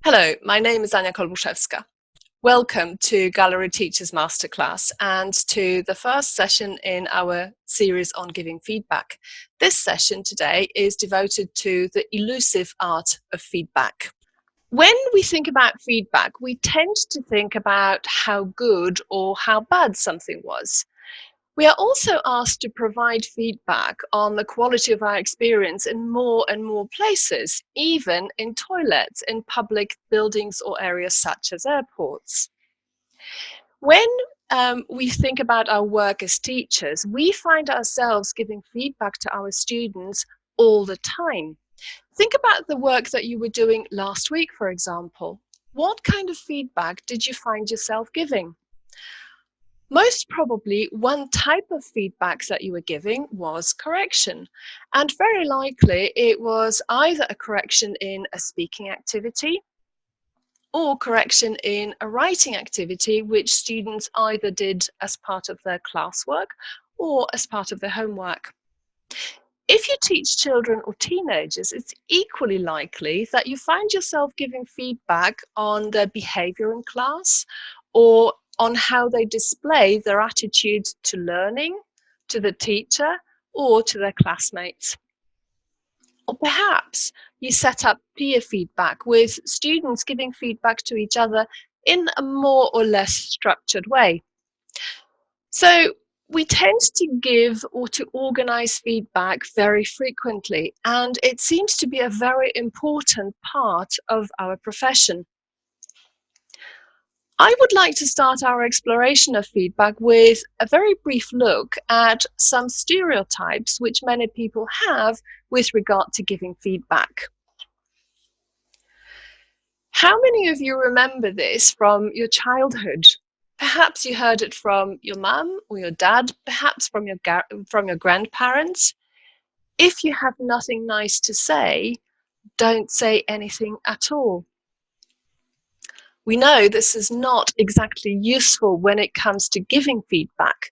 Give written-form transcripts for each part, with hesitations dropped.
Hello, my name is Ania Kolbuszewska. Welcome to Gallery Teachers Masterclass and to the first session in our series on giving feedback. This session today is devoted to the elusive art of feedback. When we think about feedback, we tend to think about how good or how bad something was. We are also asked to provide feedback on the quality of our experience in more and more places, even in toilets, in public buildings or areas such as airports. When we think about our work as teachers, we find ourselves giving feedback to our students all the time. Think about the work that you were doing last week, for example. What kind of feedback did you find yourself giving? Most probably, one type of feedback that you were giving was correction. And very likely, it was either a correction in a speaking activity or correction in a writing activity, which students either did as part of their classwork or as part of their homework. If you teach children or teenagers, it's equally likely that you find yourself giving feedback on their behavior in class or on how they display their attitude to learning, to the teacher, or to their classmates. Or perhaps you set up peer feedback with students giving feedback to each other in a more or less structured way. So we tend to give or to organize feedback very frequently, and it seems to be a very important part of our profession. I would like to start our exploration of feedback with a very brief look at some stereotypes which many people have with regard to giving feedback. How many of you remember this from your childhood? Perhaps you heard it from your mum or your dad, perhaps from your grandparents. If you have nothing nice to say, don't say anything at all. We know this is not exactly useful when it comes to giving feedback,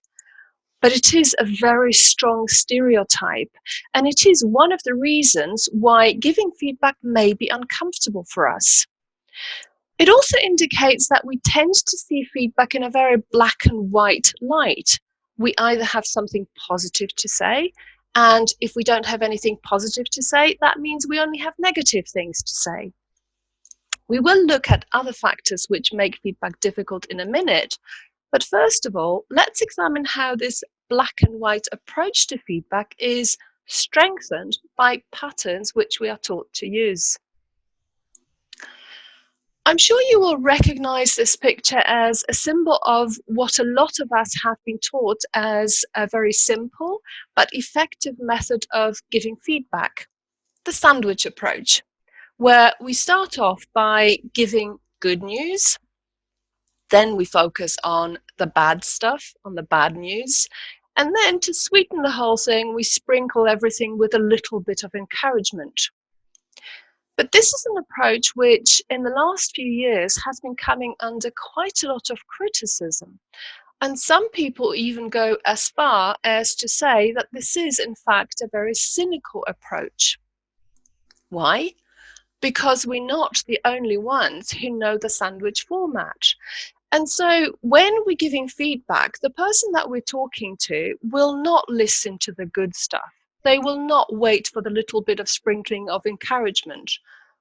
but it is a very strong stereotype, and it is one of the reasons why giving feedback may be uncomfortable for us. It also indicates that we tend to see feedback in a very black and white light. We either have something positive to say, and if we don't have anything positive to say, that means we only have negative things to say. We will look at other factors which make feedback difficult in a minute, but first of all, let's examine how this black and white approach to feedback is strengthened by patterns which we are taught to use. I'm sure you will recognize this picture as a symbol of what a lot of us have been taught as a very simple but effective method of giving feedback, the sandwich approach, where we start off by giving good news, then we focus on the bad stuff, on the bad news, and then to sweeten the whole thing, we sprinkle everything with a little bit of encouragement. But this is an approach which in the last few years has been coming under quite a lot of criticism. And some people even go as far as to say that this is in fact a very cynical approach. Why? Because we're not the only ones who know the sandwich format. And so when we're giving feedback, the person that we're talking to will not listen to the good stuff. They will not wait for the little bit of sprinkling of encouragement.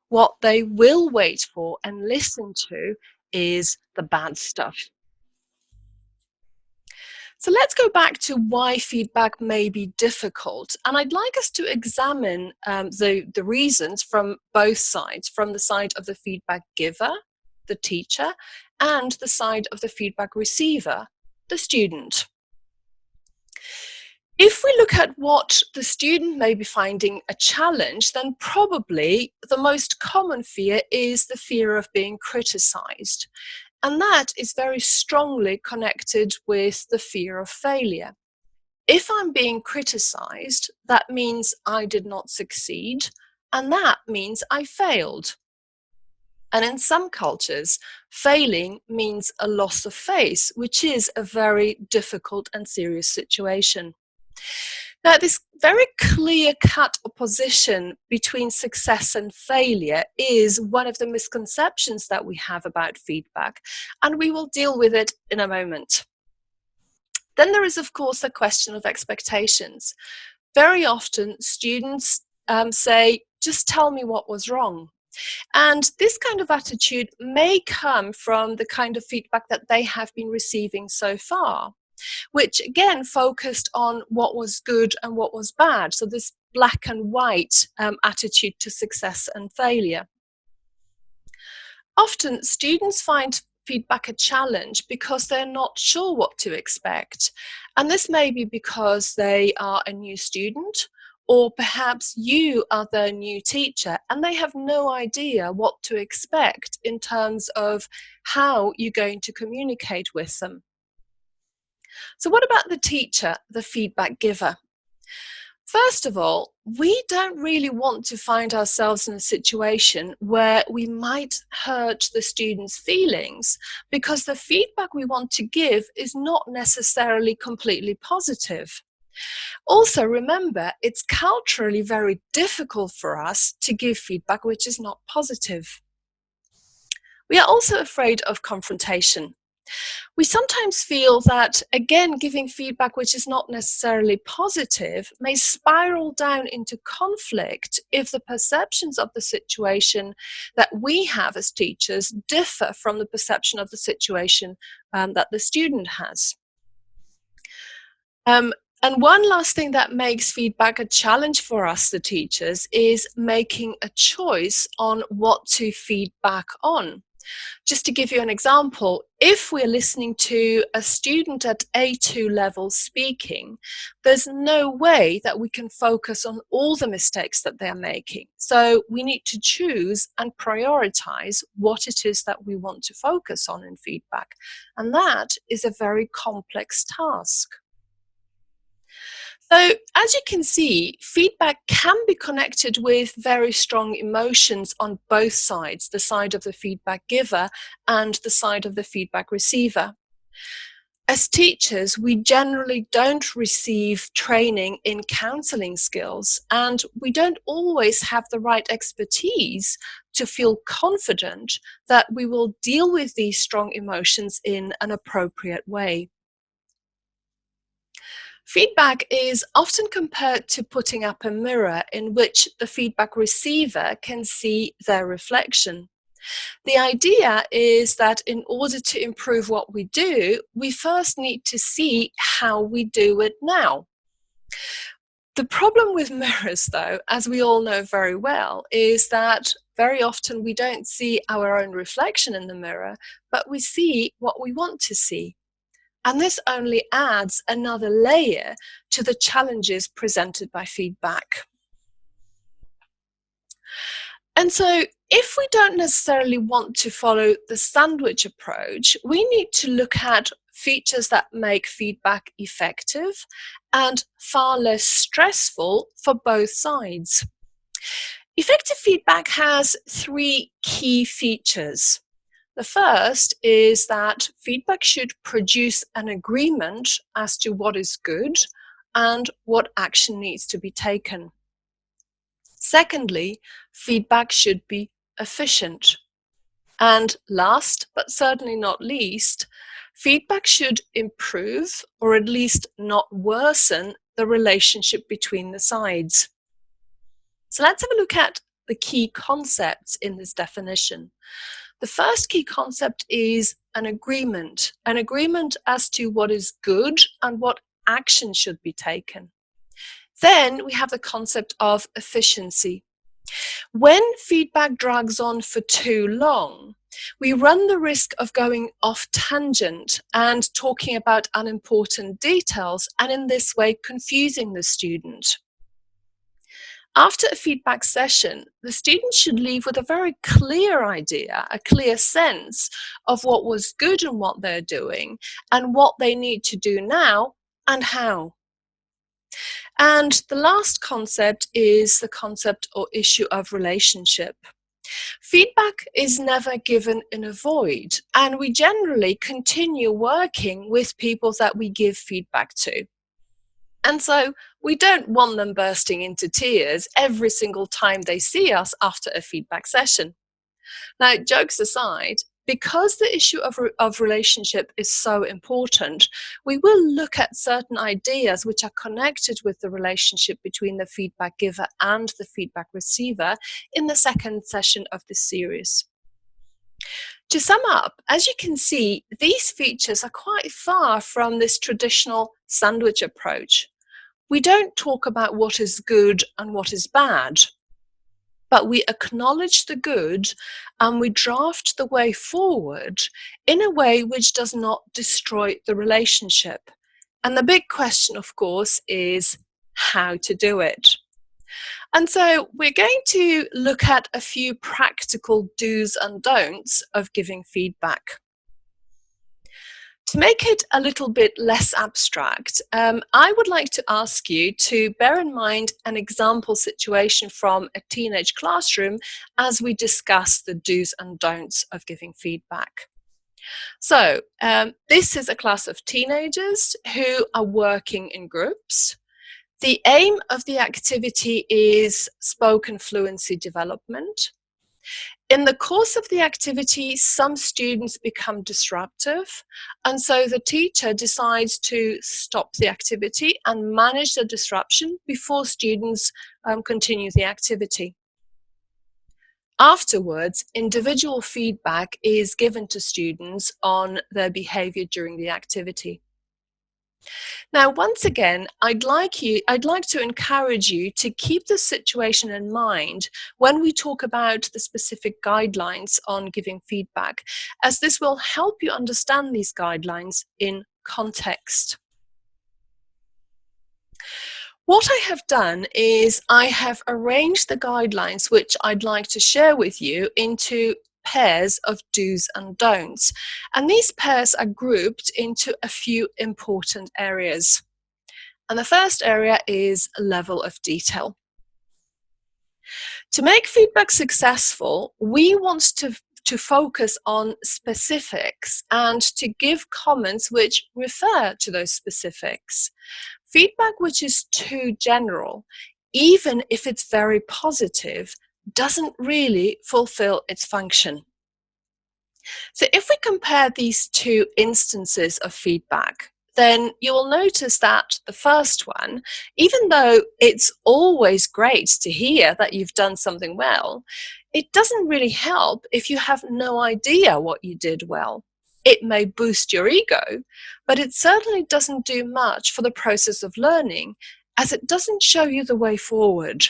What they will wait for and listen to is the bad stuff. So let's go back to why feedback may be difficult. And I'd like us to examine the reasons from both sides, from the side of the feedback giver, the teacher, and the side of the feedback receiver, the student. If we look at what the student may be finding a challenge, then probably the most common fear is the fear of being criticized. And that is very strongly connected with the fear of failure. If I'm being criticized, that means I did not succeed, and that means I failed. And in some cultures, failing means a loss of face, which is a very difficult and serious situation. Now, this very clear-cut opposition between success and failure is one of the misconceptions that we have about feedback, and we will deal with it in a moment. Then there is, of course, the question of expectations. Very often, students say, just tell me what was wrong. And this kind of attitude may come from the kind of feedback that they have been receiving so far, which again focused on what was good and what was bad. So this black and white attitude to success and failure. Often students find feedback a challenge because they're not sure what to expect. And this may be because they are a new student, or perhaps you are their new teacher and they have no idea what to expect in terms of how you're going to communicate with them. So what about the teacher, the feedback giver? First of all, we don't really want to find ourselves in a situation where we might hurt the students' feelings because the feedback we want to give is not necessarily completely positive. Also, remember, it's culturally very difficult for us to give feedback which is not positive. We are also afraid of confrontation. We sometimes feel that, again, giving feedback which is not necessarily positive may spiral down into conflict if the perceptions of the situation that we have as teachers differ from the perception of the situation that the student has. And one last thing that makes feedback a challenge for us, the teachers, is making a choice on what to feedback on. Just to give you an example, if we're listening to a student at A2 level speaking, there's no way that we can focus on all the mistakes that they're making. So we need to choose and prioritize what it is that we want to focus on in feedback. And that is a very complex task. So, as you can see, feedback can be connected with very strong emotions on both sides, the side of the feedback giver and the side of the feedback receiver. As teachers, we generally don't receive training in counseling skills, and we don't always have the right expertise to feel confident that we will deal with these strong emotions in an appropriate way. Feedback is often compared to putting up a mirror in which the feedback receiver can see their reflection. The idea is that in order to improve what we do, we first need to see how we do it now. The problem with mirrors, though, as we all know very well, is that very often we don't see our own reflection in the mirror, but we see what we want to see. And this only adds another layer to the challenges presented by feedback. And so if we don't necessarily want to follow the sandwich approach, we need to look at features that make feedback effective and far less stressful for both sides. Effective feedback has three key features. The first is that feedback should produce an agreement as to what is good and what action needs to be taken. Secondly, feedback should be efficient. And last, but certainly not least, feedback should improve or at least not worsen the relationship between the sides. So let's have a look at the key concepts in this definition. The first key concept is an agreement as to what is good and what action should be taken. Then we have the concept of efficiency. When feedback drags on for too long, we run the risk of going off tangent and talking about unimportant details, and in this way confusing the student. After a feedback session, the student should leave with a very clear idea, a clear sense of what was good and what they're doing, and what they need to do now and how. And the last concept is the concept or issue of relationship. Feedback is never given in a void, and we generally continue working with people that we give feedback to. And so we don't want them bursting into tears every single time they see us after a feedback session. Now, jokes aside, because the issue of relationship is so important, we will look at certain ideas which are connected with the relationship between the feedback giver and the feedback receiver in the second session of this series. To sum up, as you can see, these features are quite far from this traditional sandwich approach. We don't talk about what is good and what is bad, but we acknowledge the good and we draft the way forward in a way which does not destroy the relationship. And the big question, of course, is how to do it. And so we're going to look at a few practical do's and don'ts of giving feedback. To make it a little bit less abstract, I would like to ask you to bear in mind an example situation from a teenage classroom as we discuss the do's and don'ts of giving feedback. So this is a class of teenagers who are working in groups. The aim of the activity is spoken fluency development. In the course of the activity, some students become disruptive, and so the teacher decides to stop the activity and manage the disruption before students continue the activity. Afterwards, individual feedback is given to students on their behavior during the activity. Now, once again, I'd like to encourage you to keep the situation in mind when we talk about the specific guidelines on giving feedback, as this will help you understand these guidelines in context. What I have done is I have arranged the guidelines which I'd like to share with you into pairs of do's and don'ts. And these pairs are grouped into a few important areas. And the first area is level of detail. To make feedback successful, we want to focus on specifics and to give comments which refer to those specifics. Feedback which is too general, even if it's very positive, doesn't really fulfill its function. So if we compare these two instances of feedback, then you will notice that the first one, even though it's always great to hear that you've done something well, it doesn't really help if you have no idea what you did well. It may boost your ego, but it certainly doesn't do much for the process of learning, as it doesn't show you the way forward.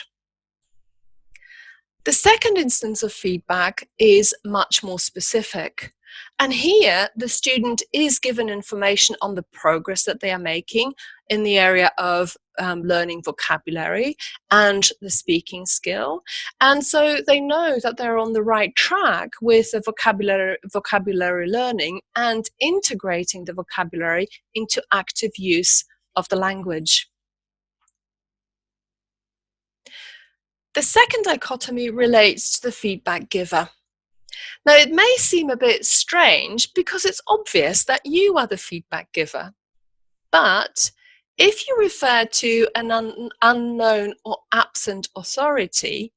The second instance of feedback is much more specific. And here, the student is given information on the progress that they are making in the area of learning vocabulary and the speaking skill. And so they know that they're on the right track with the vocabulary learning and integrating the vocabulary into active use of the language. The second dichotomy relates to the feedback giver. Now, it may seem a bit strange because it's obvious that you are the feedback giver. But if you refer to an unknown or absent authority,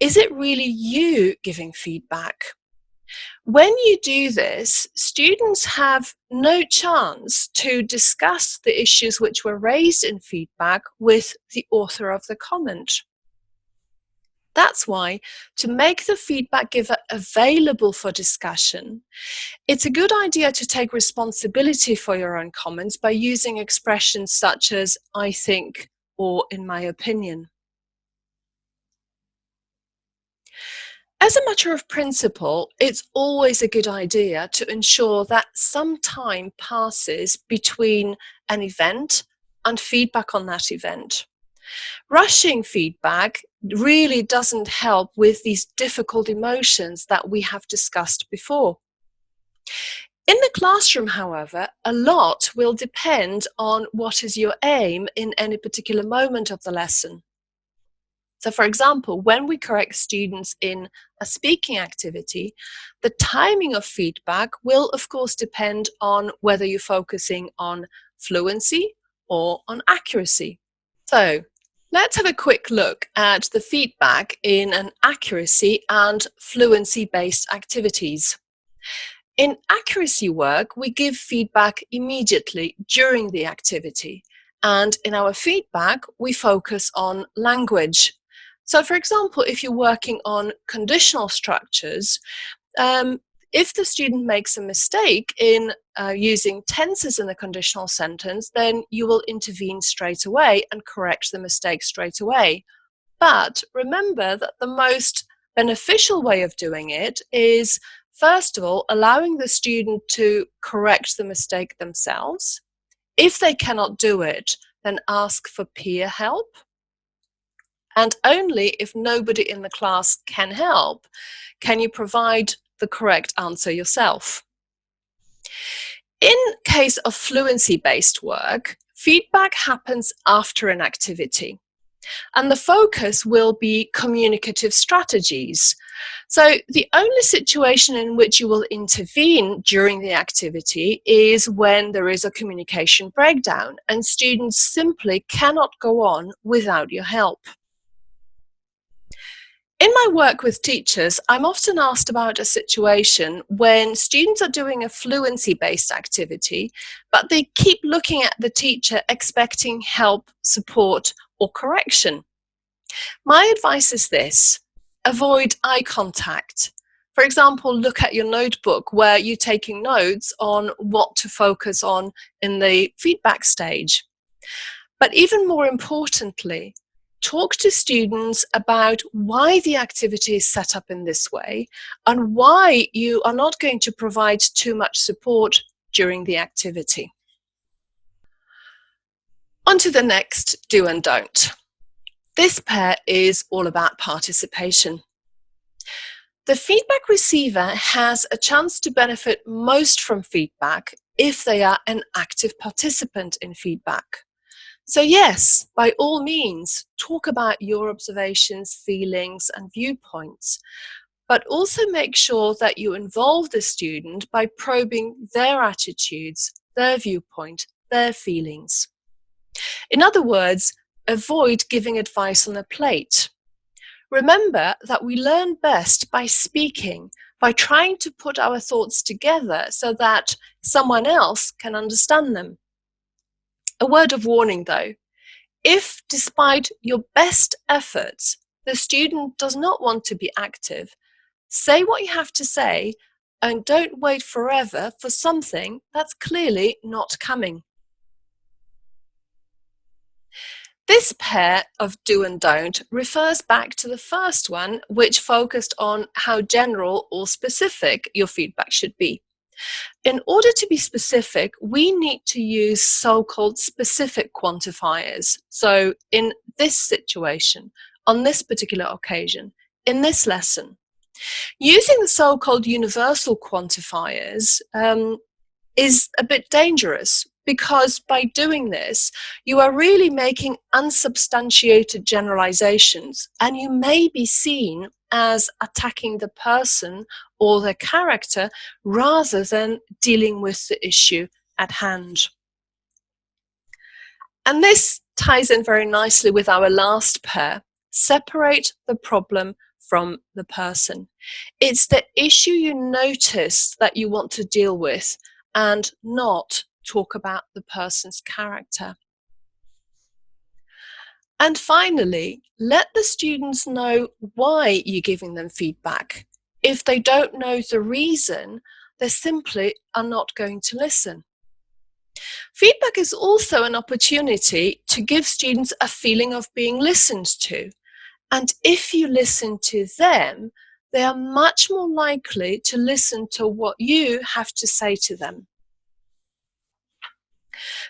is it really you giving feedback? When you do this, students have no chance to discuss the issues which were raised in feedback with the author of the comment. That's why, to make the feedback giver available for discussion, it's a good idea to take responsibility for your own comments by using expressions such as "I think" or "in my opinion." As a matter of principle, it's always a good idea to ensure that some time passes between an event and feedback on that event. Rushing feedback really doesn't help with these difficult emotions that we have discussed before. In the classroom, however, a lot will depend on what is your aim in any particular moment of the lesson. So, for example, when we correct students in a speaking activity, the timing of feedback will, of course, depend on whether you're focusing on fluency or on accuracy. So let's have a quick look at the feedback in an accuracy and fluency-based activities. In accuracy work, we give feedback immediately during the activity. And in our feedback, we focus on language. So for example, if you're working on conditional structures, if the student makes a mistake in using tenses in a conditional sentence, then you will intervene straight away and correct the mistake straight away. But remember that the most beneficial way of doing it is, first of all, allowing the student to correct the mistake themselves. If they cannot do it, then ask for peer help. And only if nobody in the class can help, can you provide the correct answer yourself. In case of fluency-based work, feedback happens after an activity. And the focus will be communicative strategies. So the only situation in which you will intervene during the activity is when there is a communication breakdown and students simply cannot go on without your help. In my work with teachers, I'm often asked about a situation when students are doing a fluency-based activity, but they keep looking at the teacher expecting help, support, or correction. My advice is this: avoid eye contact. For example, look at your notebook where you're taking notes on what to focus on in the feedback stage. But even more importantly, talk to students about why the activity is set up in this way and why you are not going to provide too much support during the activity. On to the next do and don't. This pair is all about participation. The feedback receiver has a chance to benefit most from feedback if they are an active participant in feedback. So yes, by all means, talk about your observations, feelings, and viewpoints, but also make sure that you involve the student by probing their attitudes, their viewpoint, their feelings. In other words, avoid giving advice on a plate. Remember that we learn best by speaking, by trying to put our thoughts together so that someone else can understand them. A word of warning though: if despite your best efforts, the student does not want to be active, say what you have to say and don't wait forever for something that's clearly not coming. This pair of do and don't refers back to the first one, which focused on how general or specific your feedback should be. In order to be specific, we need to use so-called specific quantifiers. So in this situation, on this particular occasion, in this lesson, using the so-called universal quantifiers is a bit dangerous, because by doing this, you are really making unsubstantiated generalizations, and you may be seen as attacking the person or their character rather than dealing with the issue at hand. And this ties in very nicely with our last pair: separate the problem from the person. It's the issue you notice that you want to deal with, and not talk about the person's character. And finally, let the students know why you're giving them feedback. If they don't know the reason, they simply are not going to listen. Feedback is also an opportunity to give students a feeling of being listened to. And if you listen to them, they are much more likely to listen to what you have to say to them.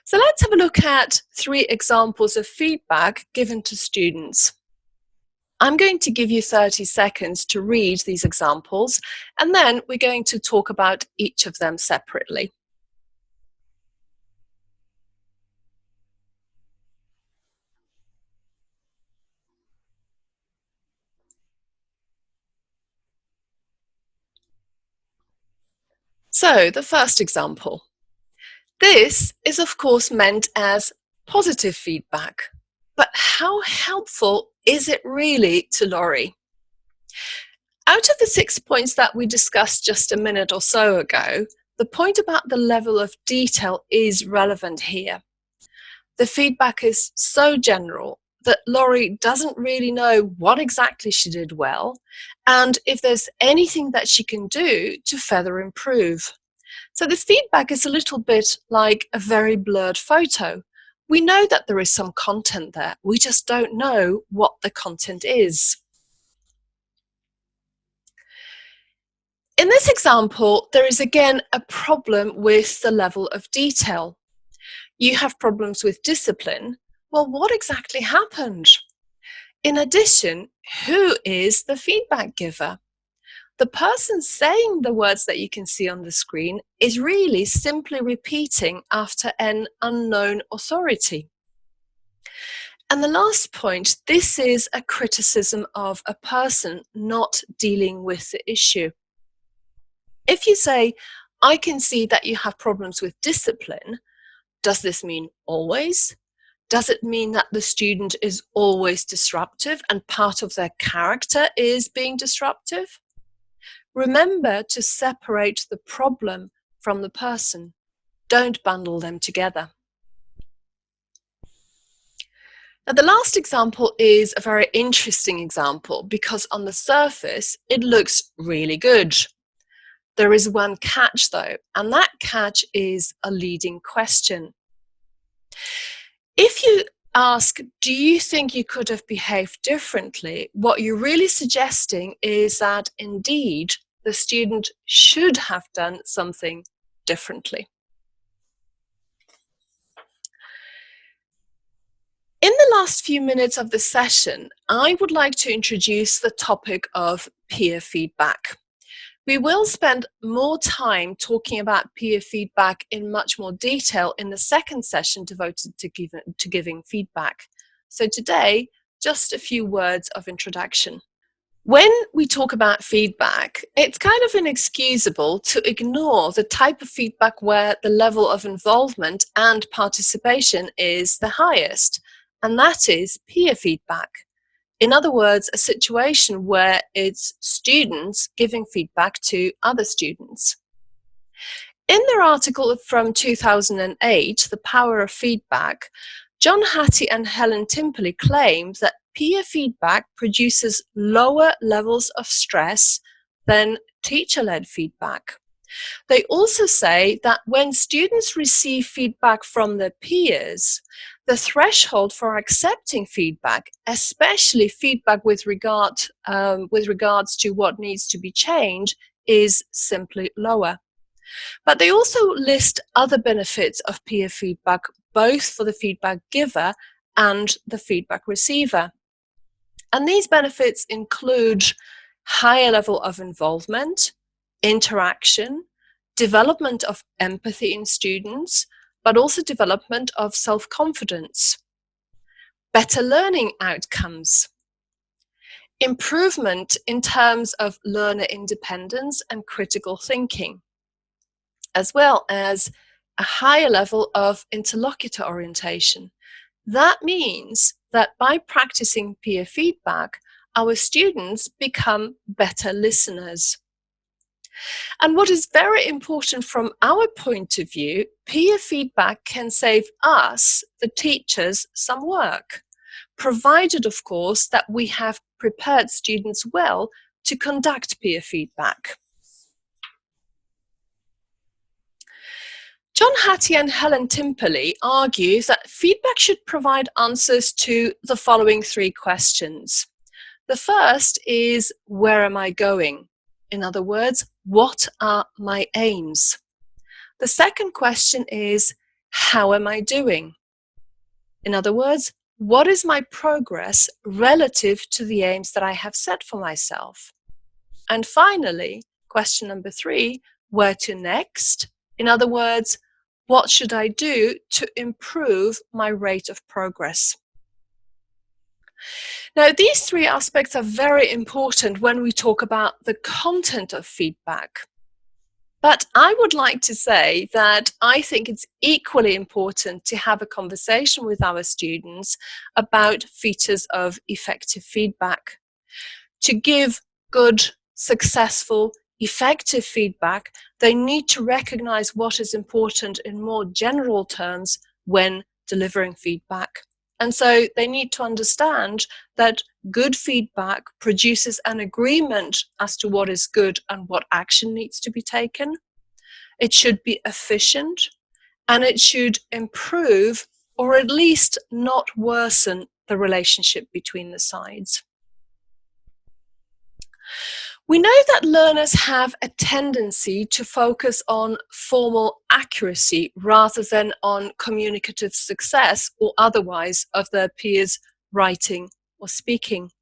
So let's have a look at 3 examples of feedback given to students. I'm going to give you 30 seconds to read these examples, and then we're going to talk about each of them separately. So the first example. This is of course meant as positive feedback. But how helpful is it really to Laurie? Out of the 6 points that we discussed just a minute or so ago, the point about the level of detail is relevant here. The feedback is so general that Laurie doesn't really know what exactly she did well and if there's anything that she can do to further improve. So this feedback is a little bit like a very blurred photo. We know that there is some content there, we just don't know what the content is. In this example, there is again a problem with the level of detail. You have problems with discipline. Well, what exactly happened? In addition, who is the feedback giver? The person saying the words that you can see on the screen is really simply repeating after an unknown authority. And the last point, this is a criticism of a person not dealing with the issue. If you say, I can see that you have problems with discipline, does this mean always? Does it mean that the student is always disruptive and part of their character is being disruptive? Remember to separate the problem from the person. Don't bundle them together. Now, the last example is a very interesting example because on the surface, it looks really good. There is one catch though, and that catch is a leading question. If you ask, do you think you could have behaved differently? What you're really suggesting is that indeed the student should have done something differently. In the last few minutes of the session, I would like to introduce the topic of peer feedback. We will spend more time talking about peer feedback in much more detail in the second session devoted to giving feedback. So today, just a few words of introduction. When we talk about feedback, it's kind of inexcusable to ignore the type of feedback where the level of involvement and participation is the highest, and that is peer feedback. In other words, a situation where it's students giving feedback to other students. In their article from 2008, The Power of Feedback, John Hattie and Helen Timperley claim that peer feedback produces lower levels of stress than teacher-led feedback. They also say that when students receive feedback from their peers, the threshold for accepting feedback, especially feedback with regards to what needs to be changed, is simply lower. But they also list other benefits of peer feedback, both for the feedback giver and the feedback receiver. And these benefits include higher level of involvement, interaction, development of empathy in students, but also development of self-confidence, better learning outcomes, improvement in terms of learner independence and critical thinking, as well as a higher level of interlocutor orientation. That means that by practicing peer feedback, our students become better listeners. And what is very important from our point of view, peer feedback can save us, the teachers, some work, provided, of course, that we have prepared students well to conduct peer feedback. John Hattie and Helen Timperley argue that feedback should provide answers to the following 3 questions. The first is, where am I going? In other words, what are my aims? The second question is, how am I doing? In other words, what is my progress relative to the aims that I have set for myself? And finally, question number 3, where to next? In other words, what should I do to improve my rate of progress? Now, these 3 aspects are very important when we talk about the content of feedback. But I would like to say that I think it's equally important to have a conversation with our students about features of effective feedback. To give good, successful, effective feedback, they need to recognize what is important in more general terms when delivering feedback. And so they need to understand that good feedback produces an agreement as to what is good and what action needs to be taken. It should be efficient, and it should improve or at least not worsen the relationship between the sides. We know that learners have a tendency to focus on formal accuracy rather than on communicative success or otherwise of their peers' writing or speaking.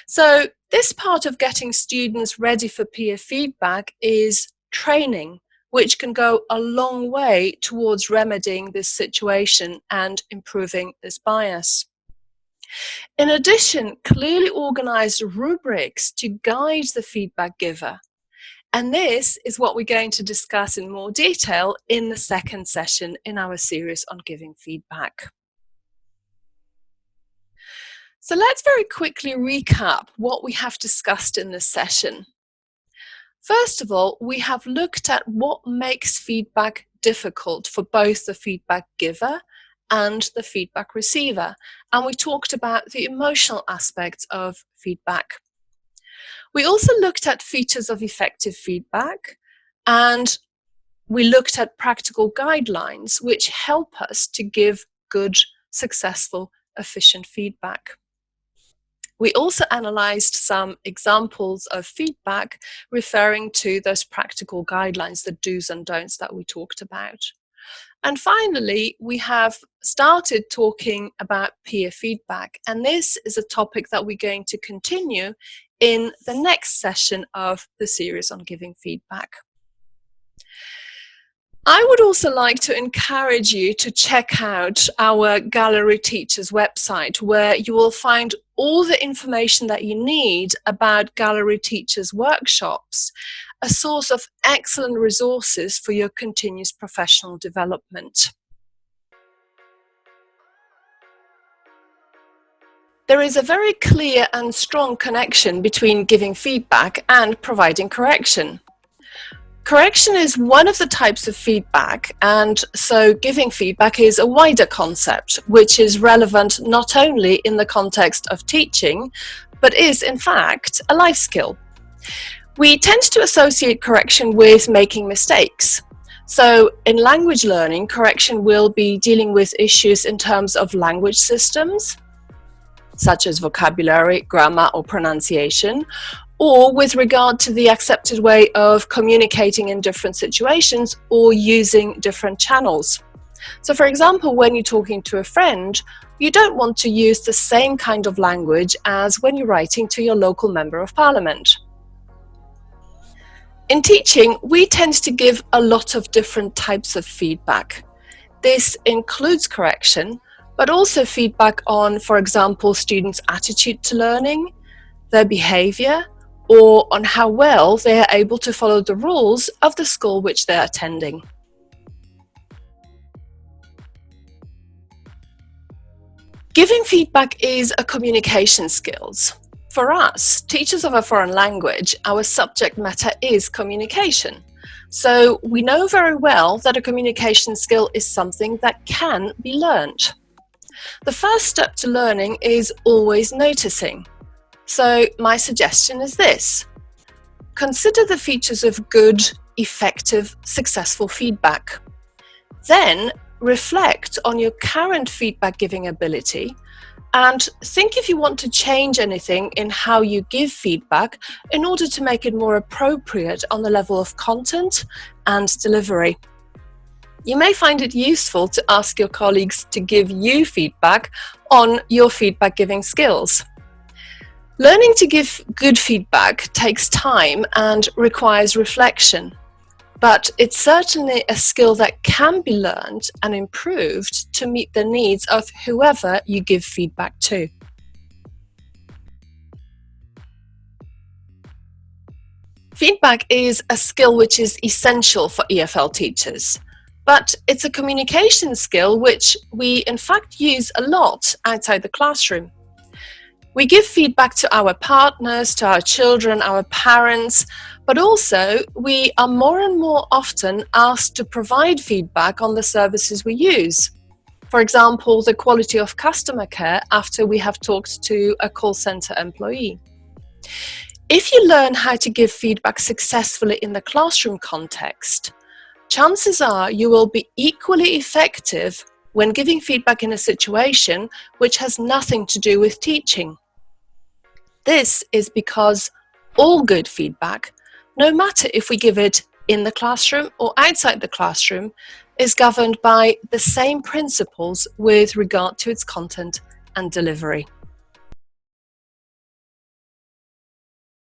So this part of getting students ready for peer feedback is training, which can go a long way towards remedying this situation and improving this bias. In addition, clearly organized rubrics to guide the feedback giver. And this is what we're going to discuss in more detail in the second session in our series on giving feedback. So let's very quickly recap what we have discussed in this session. First of all, we have looked at what makes feedback difficult for both the feedback giver and the feedback receiver, and we talked about the emotional aspects of feedback. We also looked at features of effective feedback, and we looked at practical guidelines which help us to give good, successful, efficient feedback. We also analysed some examples of feedback referring to those practical guidelines, the do's and don'ts that we talked about. And finally, we have started talking about peer feedback, and this is a topic that we're going to continue in the next session of the series on giving feedback. I would also like to encourage you to check out our Gallery Teachers website, where you will find all the information that you need about Gallery Teachers workshops, a source of excellent resources for your continuous professional development. There is a very clear and strong connection between giving feedback and providing correction. Correction is one of the types of feedback, and so giving feedback is a wider concept, which is relevant not only in the context of teaching, but is in fact a life skill. We tend to associate correction with making mistakes. So in language learning, correction will be dealing with issues in terms of language systems, such as vocabulary, grammar, or pronunciation, or with regard to the accepted way of communicating in different situations or using different channels. So for example, when you're talking to a friend, you don't want to use the same kind of language as when you're writing to your local member of parliament. In teaching, we tend to give a lot of different types of feedback. This includes correction, but also feedback on, for example, students' attitude to learning, their behavior, or on how well they are able to follow the rules of the school which they're attending. Giving feedback is a communication skills. For us, teachers of a foreign language, our subject matter is communication. So we know very well that a communication skill is something that can be learned. The first step to learning is always noticing. So my suggestion is this: consider the features of good, effective, successful feedback. Then reflect on your current feedback giving ability and think if you want to change anything in how you give feedback in order to make it more appropriate on the level of content and delivery. You may find it useful to ask your colleagues to give you feedback on your feedback giving skills. Learning to give good feedback takes time and requires reflection, but it's certainly a skill that can be learned and improved to meet the needs of whoever you give feedback to. Feedback is a skill which is essential for EFL teachers, but it's a communication skill which we in fact use a lot outside the classroom. We give feedback to our partners, to our children, our parents, but also we are more and more often asked to provide feedback on the services we use. For example, the quality of customer care after we have talked to a call center employee. If you learn how to give feedback successfully in the classroom context, chances are you will be equally effective when giving feedback in a situation which has nothing to do with teaching. This is because all good feedback, no matter if we give it in the classroom or outside the classroom, is governed by the same principles with regard to its content and delivery.